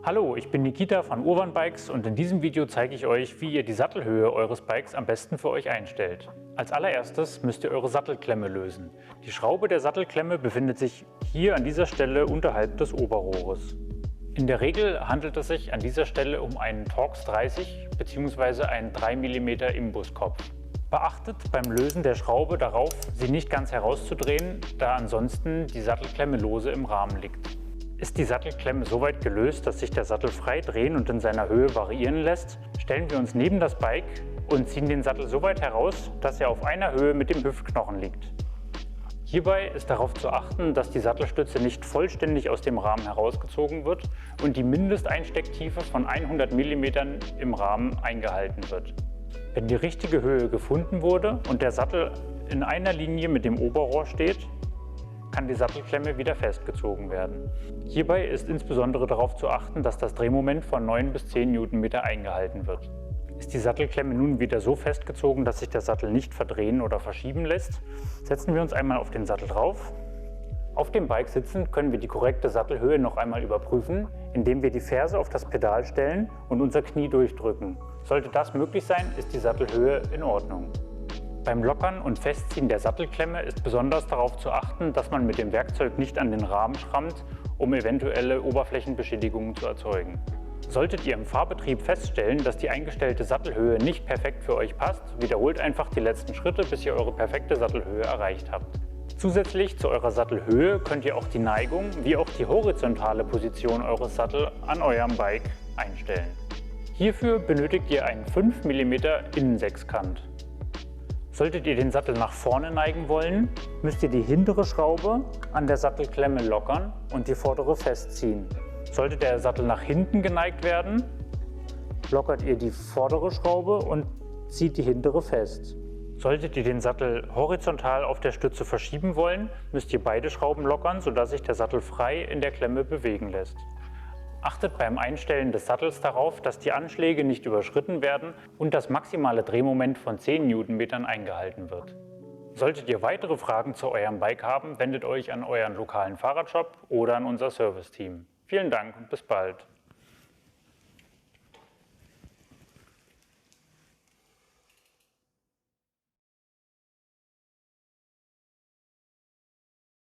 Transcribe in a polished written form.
Hallo, ich bin Nikita von Urban Bikes und in diesem Video zeige ich euch, wie ihr die Sattelhöhe eures Bikes am besten für euch einstellt. Als allererstes müsst ihr eure Sattelklemme lösen. Die Schraube der Sattelklemme befindet sich hier an dieser Stelle unterhalb des Oberrohres. In der Regel handelt es sich an dieser Stelle um einen Torx 30 bzw. einen 3 mm Imbuskopf. Beachtet beim Lösen der Schraube darauf, sie nicht ganz herauszudrehen, da ansonsten die Sattelklemme lose im Rahmen liegt. Ist die Sattelklemme so weit gelöst, dass sich der Sattel frei drehen und in seiner Höhe variieren lässt, stellen wir uns neben das Bike und ziehen den Sattel so weit heraus, dass er auf einer Höhe mit dem Hüftknochen liegt. Hierbei ist darauf zu achten, dass die Sattelstütze nicht vollständig aus dem Rahmen herausgezogen wird und die Mindesteinstecktiefe von 100 mm im Rahmen eingehalten wird. Wenn die richtige Höhe gefunden wurde und der Sattel in einer Linie mit dem Oberrohr steht, kann die Sattelklemme wieder festgezogen werden. Hierbei ist insbesondere darauf zu achten, dass das Drehmoment von 9 bis 10 Newtonmeter eingehalten wird. Ist die Sattelklemme nun wieder so festgezogen, dass sich der Sattel nicht verdrehen oder verschieben lässt, setzen wir uns einmal auf den Sattel drauf. Auf dem Bike sitzend können wir die korrekte Sattelhöhe noch einmal überprüfen, indem wir die Ferse auf das Pedal stellen und unser Knie durchdrücken. Sollte das möglich sein, ist die Sattelhöhe in Ordnung. Beim Lockern und Festziehen der Sattelklemme ist besonders darauf zu achten, dass man mit dem Werkzeug nicht an den Rahmen schrammt, um eventuelle Oberflächenbeschädigungen zu erzeugen. Solltet ihr im Fahrbetrieb feststellen, dass die eingestellte Sattelhöhe nicht perfekt für euch passt, wiederholt einfach die letzten Schritte, bis ihr eure perfekte Sattelhöhe erreicht habt. Zusätzlich zu eurer Sattelhöhe könnt ihr auch die Neigung wie auch die horizontale Position eures Sattels an eurem Bike einstellen. Hierfür benötigt ihr einen 5 mm Innensechskant. Solltet ihr den Sattel nach vorne neigen wollen, müsst ihr die hintere Schraube an der Sattelklemme lockern und die vordere festziehen. Sollte der Sattel nach hinten geneigt werden, lockert ihr die vordere Schraube und zieht die hintere fest. Solltet ihr den Sattel horizontal auf der Stütze verschieben wollen, müsst ihr beide Schrauben lockern, sodass sich der Sattel frei in der Klemme bewegen lässt. Achtet beim Einstellen des Sattels darauf, dass die Anschläge nicht überschritten werden und das maximale Drehmoment von 10 Newtonmetern eingehalten wird. Solltet ihr weitere Fragen zu eurem Bike haben, wendet euch an euren lokalen Fahrradshop oder an unser Serviceteam. Vielen Dank und bis bald!